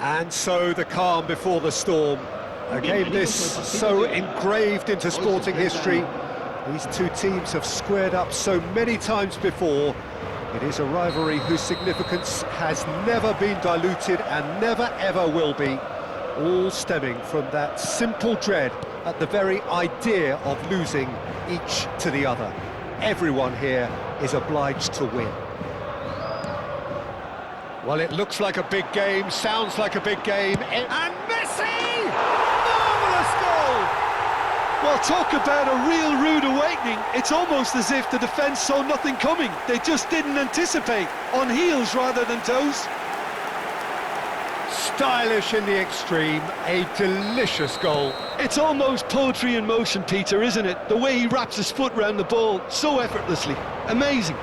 And so the calm before the storm. A game this so engraved into sporting history. These two teams have squared up so many times before. It is a rivalry whose significance has never been diluted and never ever will be. All stemming from that simple dread at the very idea of losing each to the other. Everyone here is obliged to win. Well, it looks like a big game, sounds like a big game, and Messi! Marvellous goal! Well, talk about a real rude awakening. It's almost as if the defence saw nothing coming. They just didn't anticipate, on heels rather than toes. Stylish in the extreme, a delicious goal. It's almost poetry in motion, Peter, isn't it? The way he wraps his foot round the ball so effortlessly. Amazing.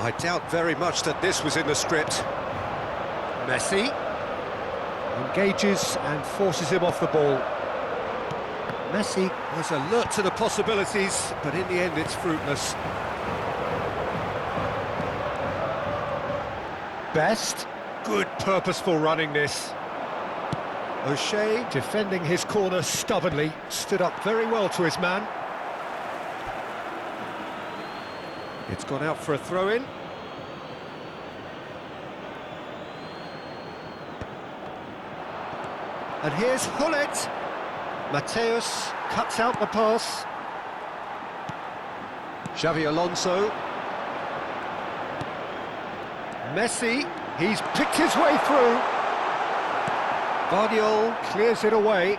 I doubt very much that this was in the script. Messi engages and forces him off the ball. Messi was alert to the possibilities, but in the end it's fruitless. Best, good purposeful running this. O'Shea, defending his corner stubbornly, stood up very well to his man. It's gone out for a throw-in. And here's Hullet. Mateus cuts out the pass. Xavi Alonso. Messi, he's picked his way through. Guardiola clears it away.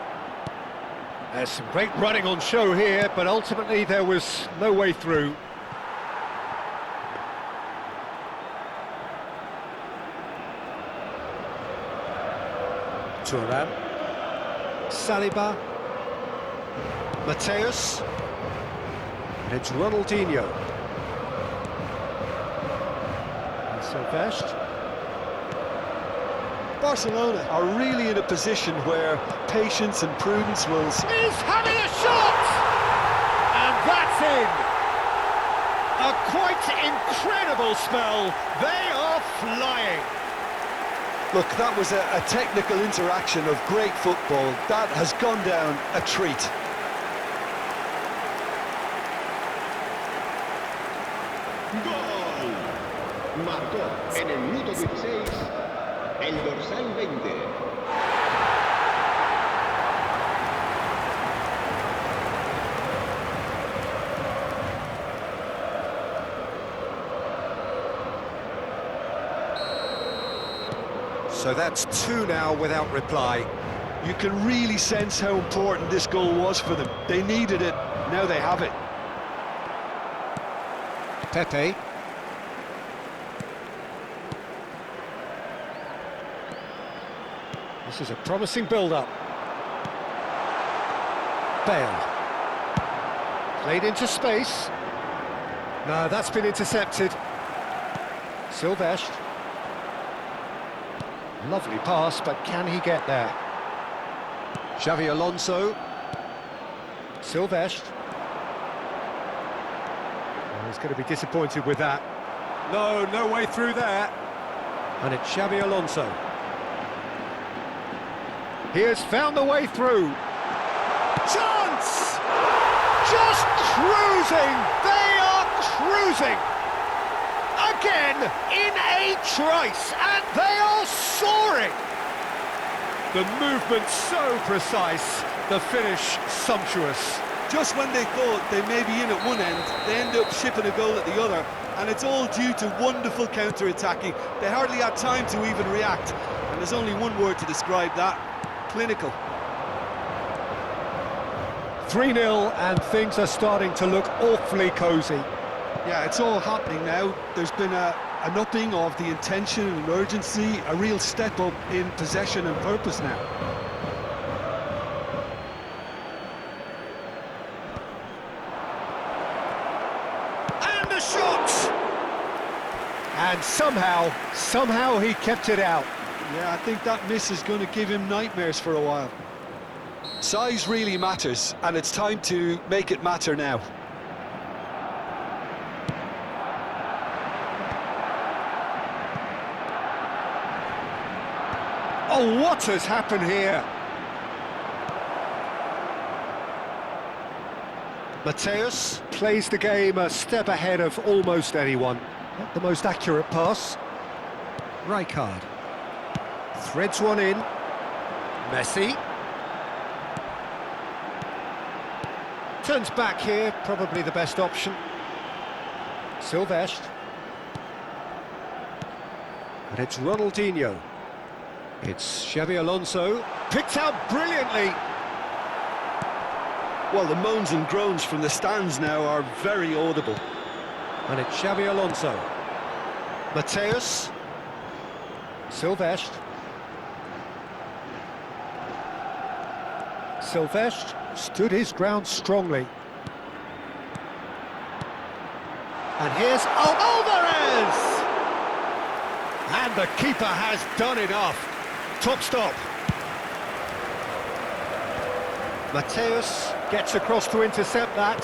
There's some great running on show here, but ultimately there was no way through. Thuram, Saliba, Mateus, and it's Ronaldinho. And Silvestre. Barcelona are really in a position where patience and prudence will... He's having a shot! And that's in! A quite incredible spell. They are flying. Look, that was a technical interaction of great football. That has gone down a treat. ¡Gol! Marcó en el minuto 16 el dorsal 20. So that's two now without reply. You can really sense how important this goal was for them. They needed it, now they have it. Pepe. This is a promising build-up. Bale. Played into space. No, that's been intercepted. Silvestre. Lovely pass, but can he get there? Xavi Alonso. Silvestre. Oh, he's going to be disappointed with that. No way through there. And it's Xavi Alonso. He has found the way through. Chance! Just cruising! They are cruising! Again, in a trice, and they are soaring! The movement so precise, the finish sumptuous. Just when they thought they may be in at one end, they end up shipping a goal at the other, and it's all due to wonderful counter-attacking. They hardly had time to even react, and there's only one word to describe that: clinical. 3-0, and things are starting to look awfully cosy. Yeah, it's all happening now. There's been an upping of the intention and urgency, a real step up in possession and purpose now. And the shot! And somehow he kept it out. Yeah, I think that miss is going to give him nightmares for a while. Size really matters, and it's time to make it matter now. Oh, what has happened here? Mateus plays the game a step ahead of almost anyone. Not the most accurate pass. Rijkaard threads one in. Messi turns back here, probably the best option. Silvestre. And it's Ronaldinho. It's Xabi Alonso, picked out brilliantly. Well, the moans and groans from the stands now are very audible. And it's Xabi Alonso. Mateus. Silvestre. Silvestre stood his ground strongly. And here's Alvarez! And the keeper has done enough. Top stop. Mateus gets across to intercept that.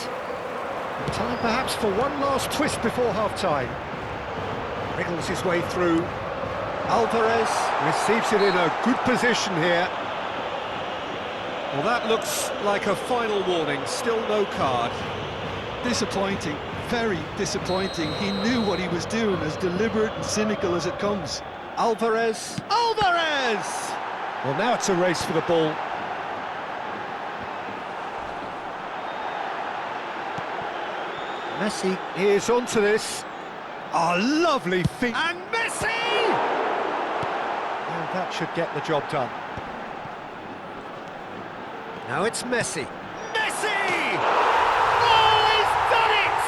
Time perhaps for one last twist before half-time. Wriggles his way through. Alvarez receives it in a good position here. Well, that looks like a final warning. Still no card. Disappointing, very disappointing. He knew what he was doing, as deliberate and cynical as it comes. Alvarez! Alvarez! Well, now it's a race for the ball. Messi is onto this. A lovely feat. And Messi! And that should get the job done. Now it's Messi. Messi! Oh, he's done it!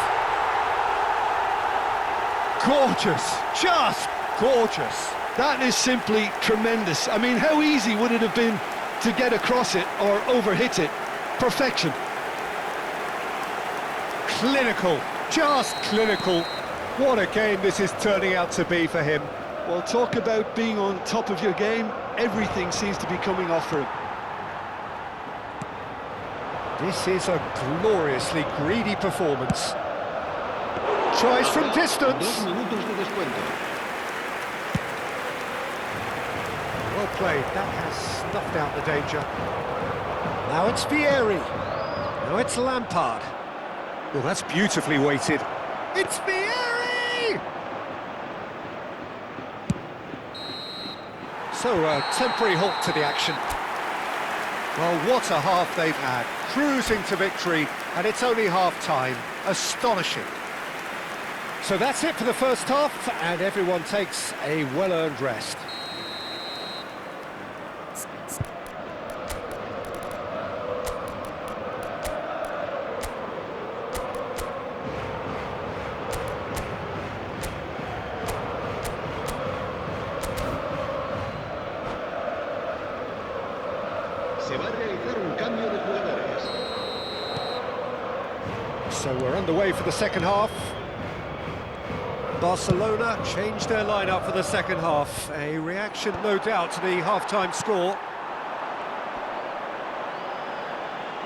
Gorgeous, just gorgeous. That is simply tremendous. I mean, how easy would it have been to get across it or overhit it? Perfection. Clinical, just clinical. What a game this is turning out to be for him. Well, talk about being on top of your game. Everything seems to be coming off for him. This is a gloriously greedy performance. Tries from distance. 2 minutos de descuento. Well played, that has snuffed out the danger. Now it's Vieri. Now it's Lampard. Well, that's beautifully weighted. It's Vieri! So, a temporary halt to the action. Well, what a half they've had. Cruising to victory, and it's only half-time. Astonishing. So that's it for the first half, and everyone takes a well-earned rest. Se va a realizar un cambio de jugadores. So we're underway for the second half. Barcelona changed their lineup for the second half. A reaction, no doubt, to the half-time score.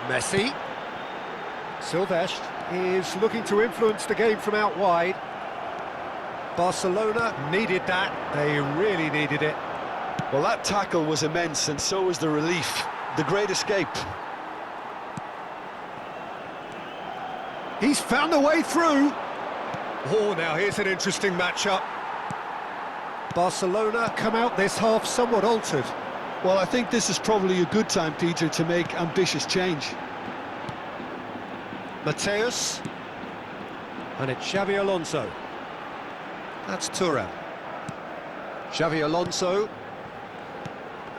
Messi. Silvestre is looking to influence the game from out wide. Barcelona needed that. They really needed it. Well, that tackle was immense, and so was the relief. The great escape. He's found a way through. Oh, now here's an interesting matchup. Barcelona come out this half somewhat altered. Well, I think this is probably a good time, Peter, to make ambitious change. Mateus. And it's Xabi Alonso. That's Thuram. Xabi Alonso.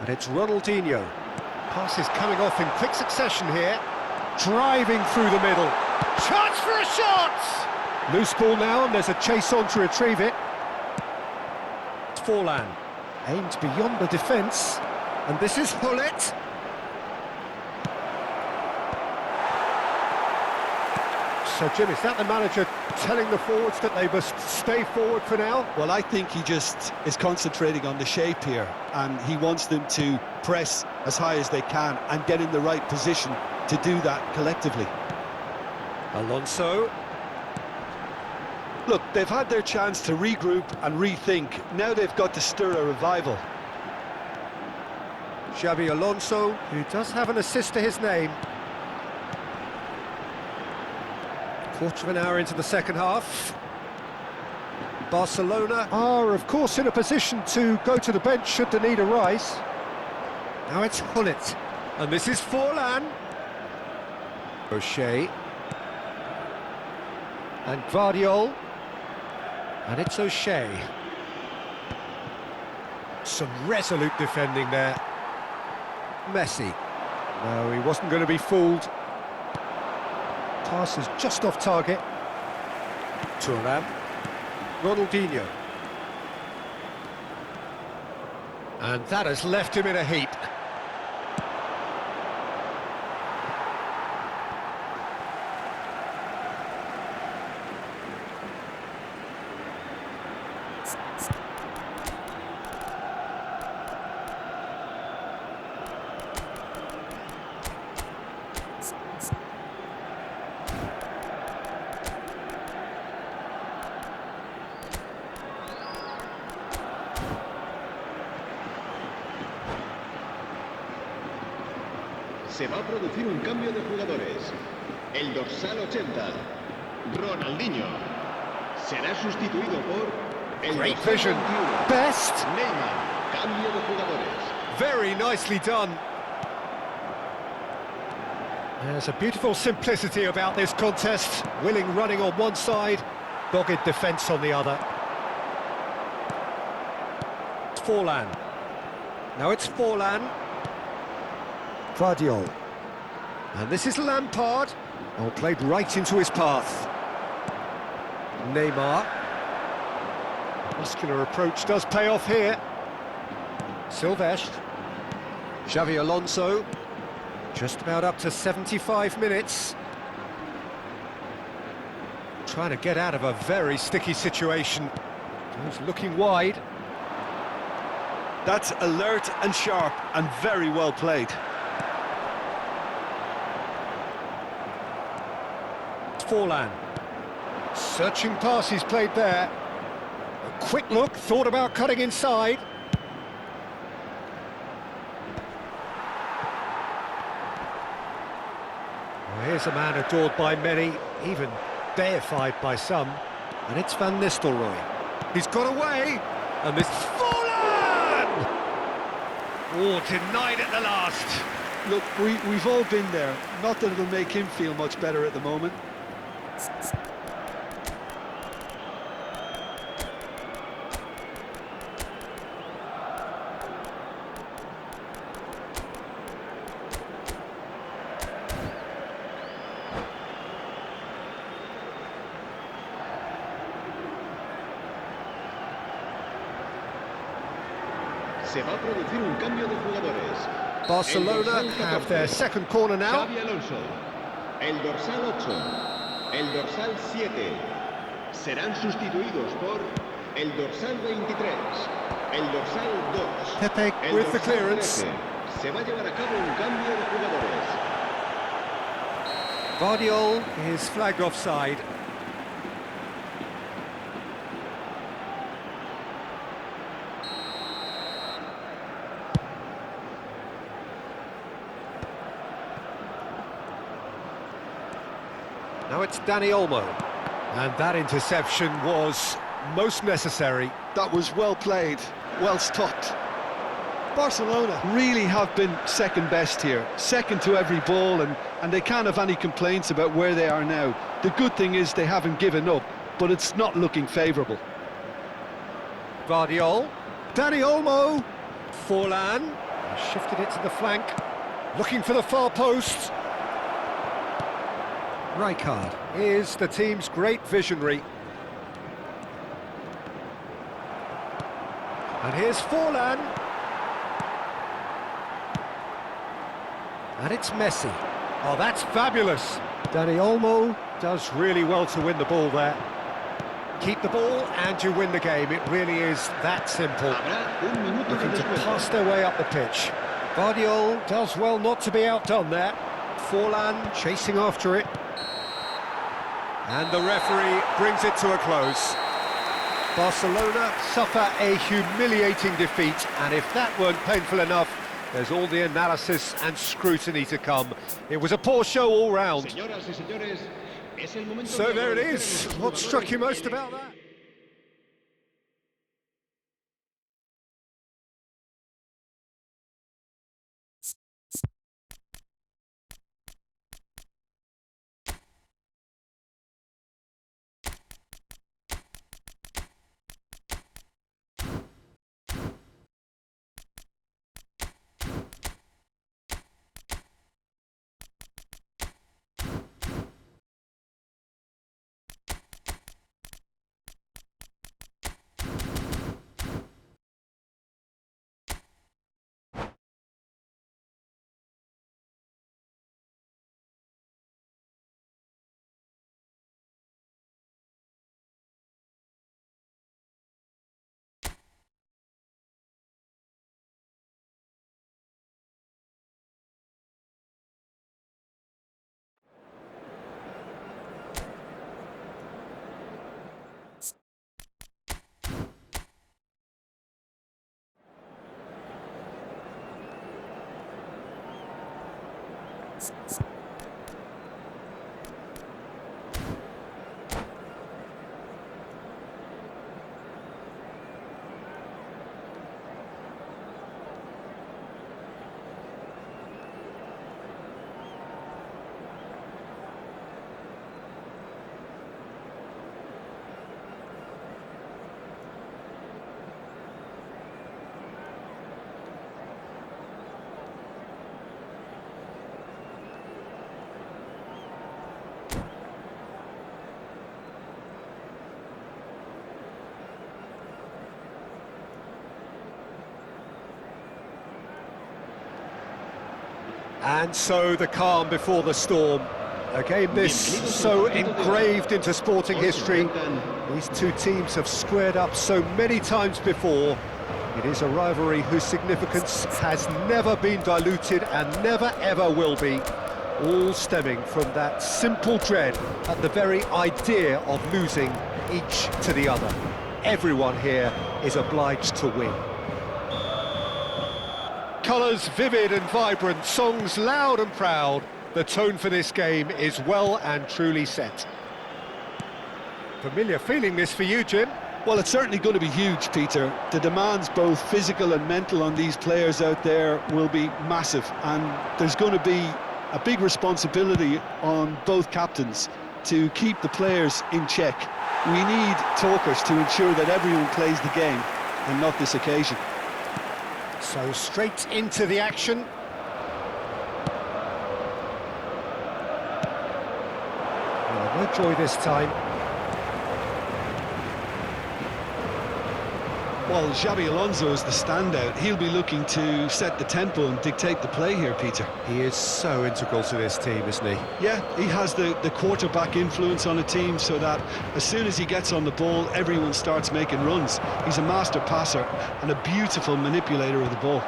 And it's Ronaldinho. Passes coming off in quick succession here. Driving through the middle. Chance for a shot! Loose ball now, and there's a chase on to retrieve it. It's Forlan. Aimed beyond the defence. And this is Lảo øT. So, Jim, is that the manager telling the forwards that they must stay forward for now? Well, I think he just is concentrating on the shape here, and he wants them to press as high as they can and get in the right position to do that collectively. Alonso. Look, they've had their chance to regroup and rethink. Now they've got to stir a revival. Xabi Alonso, who does have an assist to his name. Quarter of an hour into the second half. Barcelona are, of course, in a position to go to the bench should the need arise. Now it's Lảo øT. And this is Forlan. O'Shea. And Guardiol. And it's O'Shea. Some resolute defending there. Messi. No, he wasn't going to be fooled. Pass is just off target. Thuram. Ronaldinho. And that has left him in a heap. Se va a producir un cambio de jugadores. El dorsal 80, Ronaldinho, será sustituido por el Great dorsal vision. 21, Best. Neymar. Cambio de jugadores. Very nicely done. There's a beautiful simplicity about this contest. Willing running on one side, dogged defence on the other. It's Forlan. Now it's Forlan. Guardiol. And this is Lampard. Oh, played right into his path. Neymar. Muscular approach does pay off here. Silvestre. Xabi Alonso. Just about up to 75 minutes. Trying to get out of a very sticky situation. He's looking wide. That's alert and sharp and very well played. Forlan. Searching pass he's played there. A quick look, thought about cutting inside. Well, here's a man adored by many, even deified by some, and it's Van Nistelrooy. He's got away, and this is Forlan! Oh, denied at the last. Look, we've all been there. Not that it'll make him feel much better at the moment. Se va a producir un cambio de jugadores. Barcelona have their second corner now. Xabi Alonso, el dorsal 8, el dorsal 7, serán sustituidos por el dorsal 23, el dorsal 2, Pepe el with the dorsal clearance. 13. Se va a llevar a cabo un cambio de jugadores. Guardiol is flagged offside. Now it's Dani Olmo. And that interception was most necessary. That was well played, well stopped. Barcelona really have been second best here, second to every ball, and they can't have any complaints about where they are now. The good thing is they haven't given up, but it's not looking favourable. Guardiola, Dani Olmo, Forlan, shifted it to the flank, looking for the far post. Rijkaard is the team's great visionary. And here's Forlan. And it's Messi. Oh, that's fabulous. Dani Olmo does really well to win the ball there. Keep the ball and you win the game. It really is that simple. Looking to pass their way up the pitch. Guardiola does well not to be outdone there. Forlan chasing after it. And the referee brings it to a close. Barcelona suffer a humiliating defeat, and if that weren't painful enough, there's all the analysis and scrutiny to come. It was a poor show all round. So there it is. What struck you most about that? And so the calm before the storm. A game this so engraved into sporting history. These two teams have squared up so many times before. It is a rivalry whose significance has never been diluted and never ever will be. All stemming from that simple dread at the very idea of losing each to the other. Everyone here is obliged to win. Colours vivid and vibrant, songs loud and proud. The tone for this game is well and truly set. Familiar feeling this for you, Jim? Well, it's certainly going to be huge, Peter. The demands, both physical and mental, on these players out there will be massive, and there's going to be a big responsibility on both captains to keep the players in check. We need talkers to ensure that everyone plays the game, and not this occasion. So straight into the action. Well, no joy this time. Well, Xabi Alonso is the standout. He'll be looking to set the tempo and dictate the play here, Peter. He is so integral to this team, isn't he? Yeah, he has the quarterback influence on a team, so that as soon as he gets on the ball, everyone starts making runs. He's a master passer and a beautiful manipulator of the ball.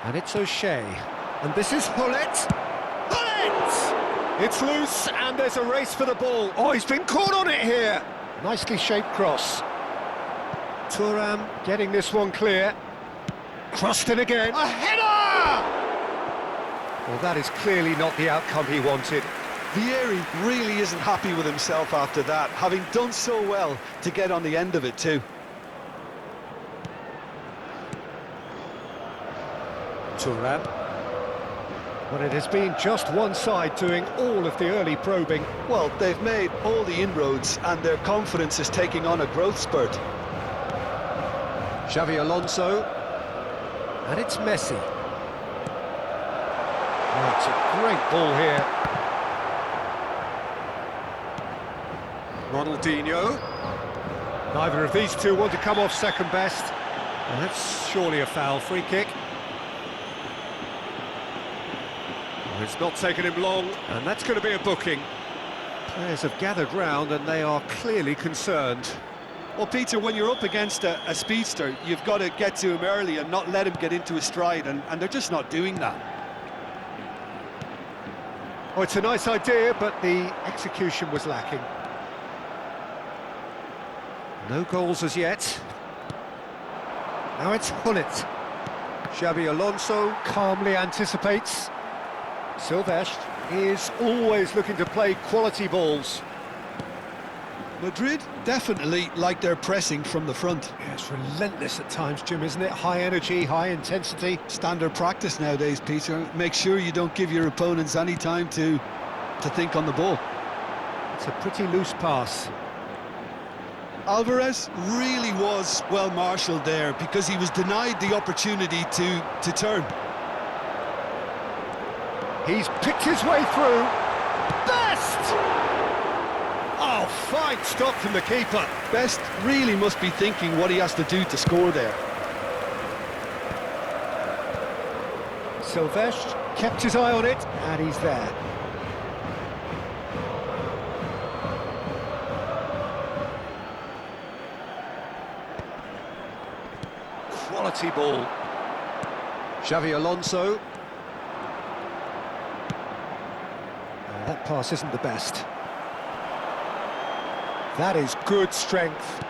And it's O'Shea. And this is Hullet. Hullet! It's loose, and there's a race for the ball. Oh, he's been caught on it here. Nicely shaped cross. Thuram getting this one clear. Crossed in again. A header! Well, that is clearly not the outcome he wanted. Vieri really isn't happy with himself after that, having done so well to get on the end of it too. Thuram. Well, it has been just one side doing all of the early probing. Well, they've made all the inroads and their confidence is taking on a growth spurt. Xavi Alonso. And it's Messi. Oh, it's a great ball here. Ronaldinho. Neither of these two want to come off second best. And that's surely a foul. Free kick. Well, it's not taken him long, and that's going to be a booking. Players have gathered round and they are clearly concerned. Well, Peter, when you're up against a speedster, you've got to get to him early and not let him get into a stride, and they're just not doing that. Oh, it's a nice idea, but the execution was lacking. No goals as yet. Now it's Hullet. Xabi Alonso calmly anticipates. Silvestre is always looking to play quality balls. Madrid definitely like their pressing from the front. Yeah, it's relentless at times, Jim, isn't it? High energy, high intensity. Standard practice nowadays, Peter. Make sure you don't give your opponents any time to think on the ball. It's a pretty loose pass. Alvarez really was well marshalled there because he was denied the opportunity to turn. He's picked his way through. Best! Oh, fine stop from the keeper. Best really must be thinking what he has to do to score there. Silvestre kept his eye on it, and he's there. Quality ball. Xavi Alonso. That pass isn't the best. That is good strength.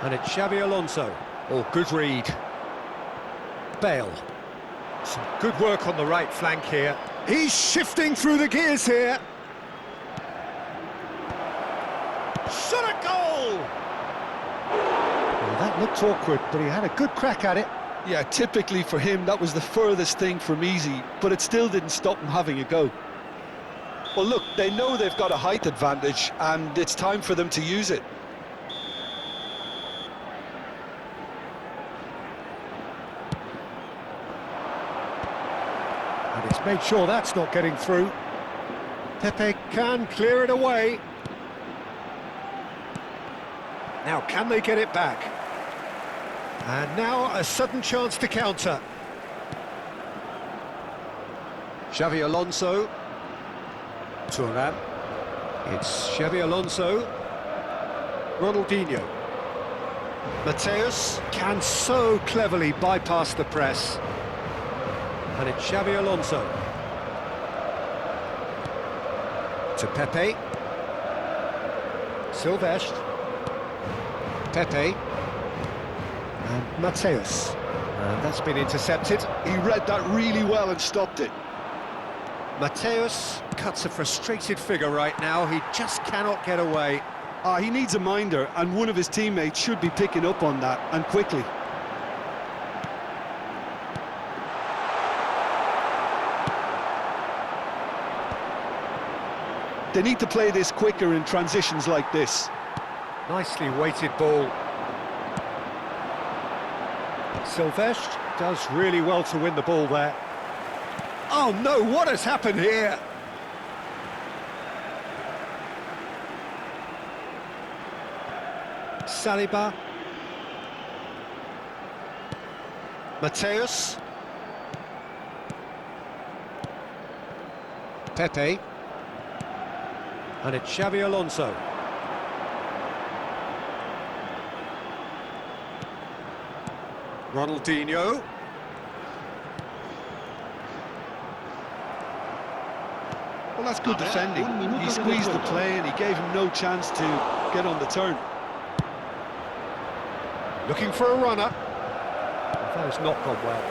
And it's Xavi Alonso. Oh, good read. Bale. Some good work on the right flank here. He's shifting through the gears here. Shot a goal! Well, that looked awkward, but he had a good crack at it. Yeah, typically for him, that was the furthest thing from easy, but it still didn't stop him having a go. Well, look, they know they've got a height advantage, and it's time for them to use it. And he's made sure that's not getting through. Pepe can clear it away. Now, can they get it back? And now a sudden chance to counter. Xavi Alonso. Thuram. It's Xavi Alonso. Ronaldinho. Mateus can so cleverly bypass the press. And it's Xavi Alonso. To Pepe. Silvestre. Pepe. And Mateus. And that's been intercepted. He read that really well and stopped it. Mateus cuts a frustrated figure right now. He just cannot get away. He needs a minder, and one of his teammates should be picking up on that, and quickly. They need to play this quicker in transitions like this. Nicely weighted ball. Silvestre does really well to win the ball there. Oh no, what has happened here? Saliba. Mateus. Pepe. And it's Xavi Alonso. Ronaldinho. Well, that's good defending. He squeezed the play and he gave him no chance to get on the turn. Looking for a runner. That has not gone well.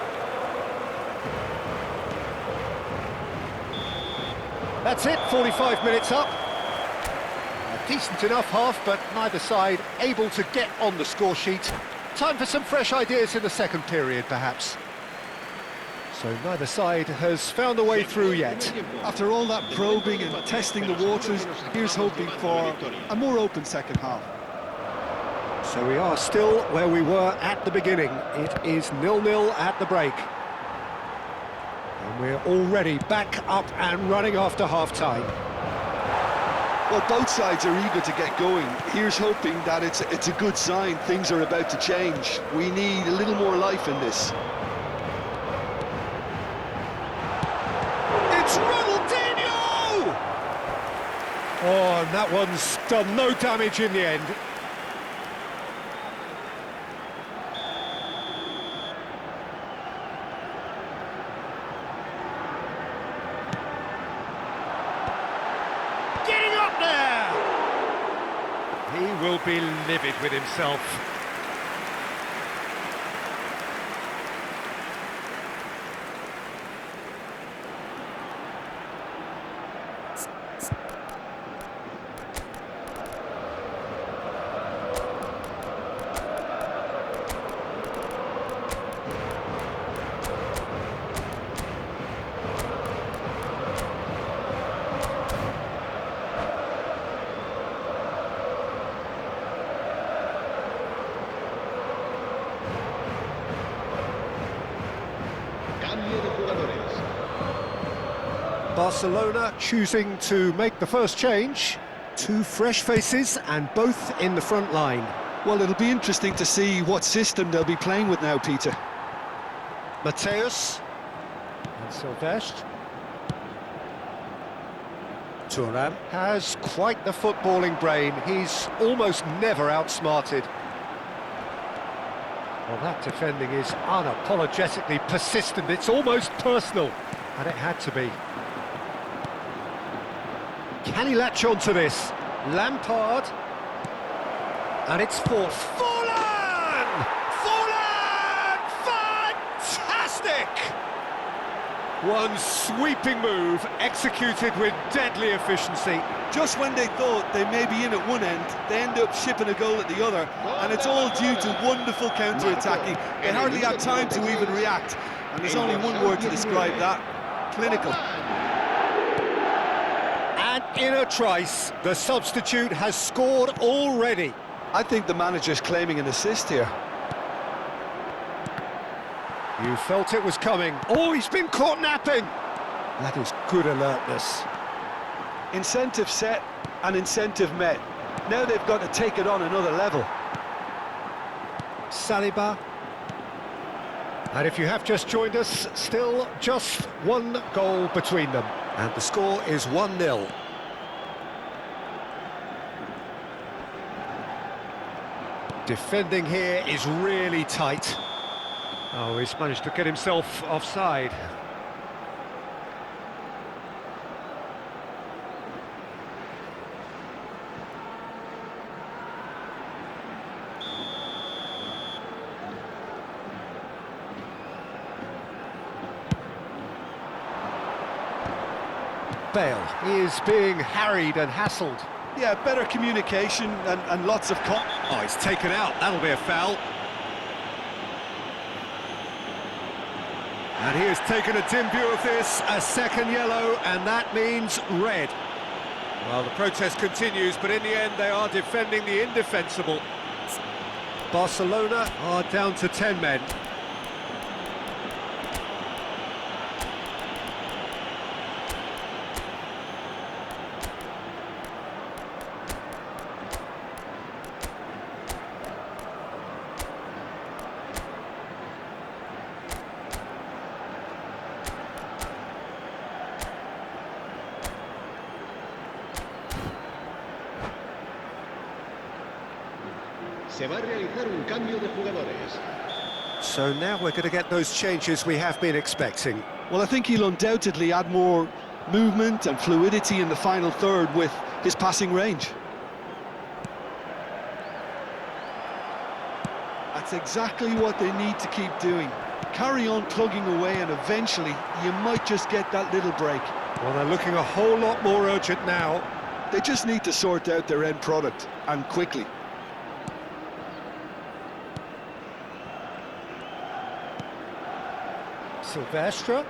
That's it, 45 minutes up. A decent enough half, but neither side able to get on the score sheet. Time for some fresh ideas in the second period, perhaps. So neither side has found a way through yet. After all that probing and testing the waters, here's hoping for a more open second half. So we are still where we were at the beginning. It is 0-0 at the break. And we're already back up and running after half-time. Well, both sides are eager to get going. Here's hoping that it's a good sign. Things are about to change. We need a little more life in this. It's Ronaldinho! Oh, and that one's done no damage in the end. Getting up there! He will be livid with himself. Cambio de jugadores. Barcelona choosing to make the first change. Two fresh faces and both in the front line. Well, it'll be interesting to see what system they'll be playing with now, Peter. Mateus and Silvestre. Thuram has quite the footballing brain. He's almost never outsmarted. Well, that defending is unapologetically persistent. It's almost personal, and it had to be. Can he latch on to this? Lampard. And it's for Forlan! Forlan! Fantastic! One sweeping move, executed with deadly efficiency. Just when they thought they may be in at one end, they end up shipping a goal at the other, and it's all due to wonderful counter-attacking. They hardly had time to even react, and there's only one word to describe that: clinical. And in a trice, the substitute has scored already. I think the manager's claiming an assist here. You felt it was coming. Oh, he's been caught napping. That is good alertness. Incentive set and incentive met. Now they've got to take it on another level. Saliba. And if you have just joined us, still just one goal between them. And the score is 1-0. Defending here is really tight. Oh, he's managed to get himself offside. Bale is being harried and hassled. Yeah, better communication and lots of... Oh, he's taken out. That'll be a foul. And he has taken a dim view of this, a second yellow, and that means red. Well, the protest continues, but in the end they are defending the indefensible. Barcelona are down to 10 men. Se va a realizar un cambio de jugadores. So now we're going to get those changes we have been expecting. Well, I think he'll undoubtedly add more movement and fluidity in the final third with his passing range. That's exactly what they need to keep doing. Carry on plugging away, and eventually you might just get that little break. Well, they're looking a whole lot more urgent now. They just need to sort out their end product, and quickly. Silvestre.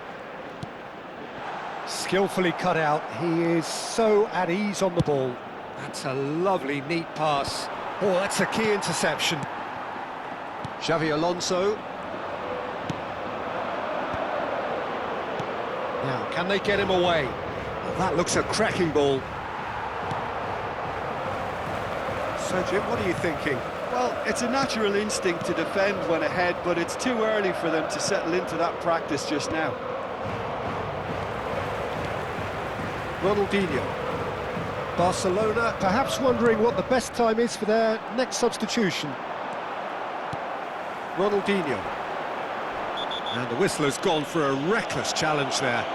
Skillfully cut out. He is so at ease on the ball. That's a lovely, neat pass. Oh, that's a key interception. Xavi Alonso. Now, can they get him away? Well, that looks a cracking ball. So, Jim, what are you thinking? Well, it's a natural instinct to defend when ahead, but it's too early for them to settle into that practice just now. Ronaldinho. Barcelona perhaps wondering what the best time is for their next substitution. Ronaldinho. And the whistler's gone for a reckless challenge there.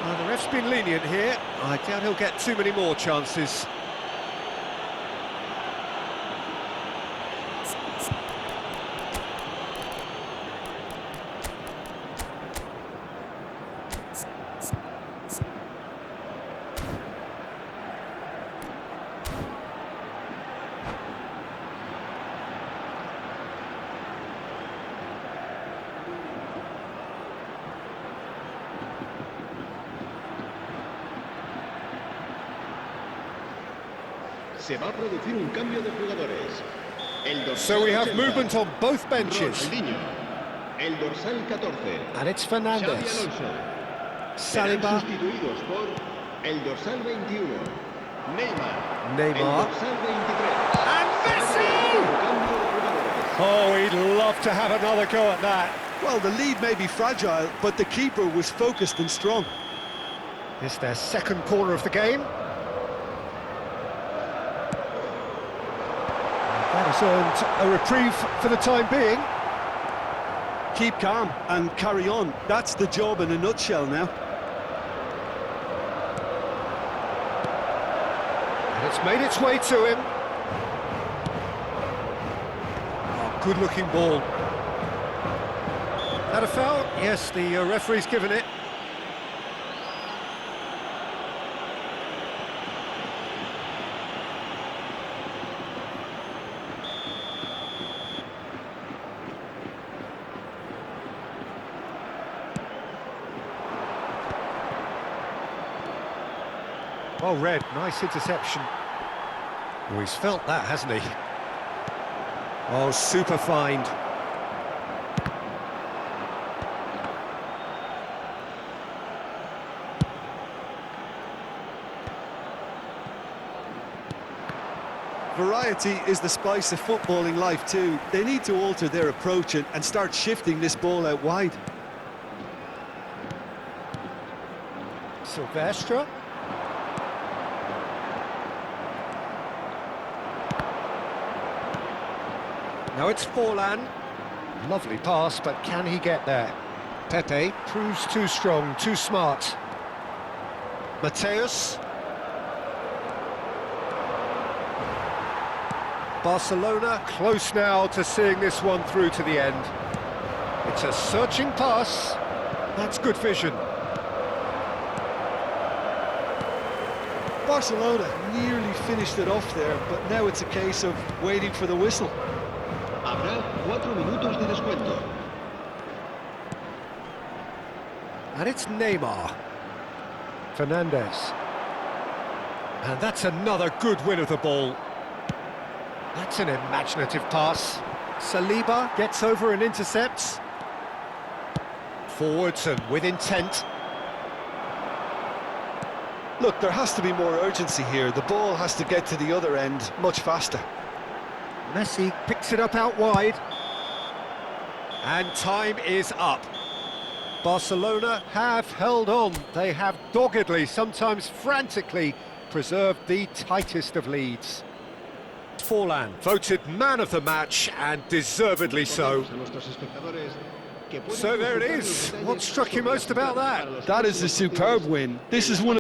Well, the ref's been lenient here. I doubt he'll get too many more chances. Se va a producir un cambio de jugadores. So we have movement on both benches. Ronaldinho. El dorsal 14. And it's Xavi Fernandez. Alonso. Serán Saliba. sustituidos por el dorsal 21. Neymar. Neymar. El dorsal 23. And Messi! Un cambio de jugadores. Oh, he'd love to have another go at that. Well, the lead may be fragile, but the keeper was focused and strong. It's their second corner of the game. That has earned a reprieve for the time being. Keep calm and carry on. That's the job in a nutshell now. And it's made its way to him. Oh, good-looking ball. That a foul? Yes, the referee's given it. Oh, red, nice interception. Oh, he's felt that, hasn't he? Oh, super find. Variety is the spice of footballing life too. They need to alter their approach and start shifting this ball out wide. Silvestre. Now it's Forlan. Lovely pass, but can he get there? Pepe proves too strong, too smart. Mateus. Barcelona close now to seeing this one through to the end. It's a searching pass. That's good vision. Barcelona nearly finished it off there, but now it's a case of waiting for the whistle. Habrá 4 minutos de descuento. And it's Neymar. Fernandez. And that's another good win of the ball. That's an imaginative pass. Saliba gets over and intercepts. Forwards and with intent. Look, there has to be more urgency here. The ball has to get to the other end much faster. Messi picks it up out wide. And time is up. Barcelona have held on. They have doggedly, sometimes frantically, preserved the tightest of leads. Forlan, voted man of the match, and deservedly so. So there it is. What struck you most about that? That is a superb win. This is one of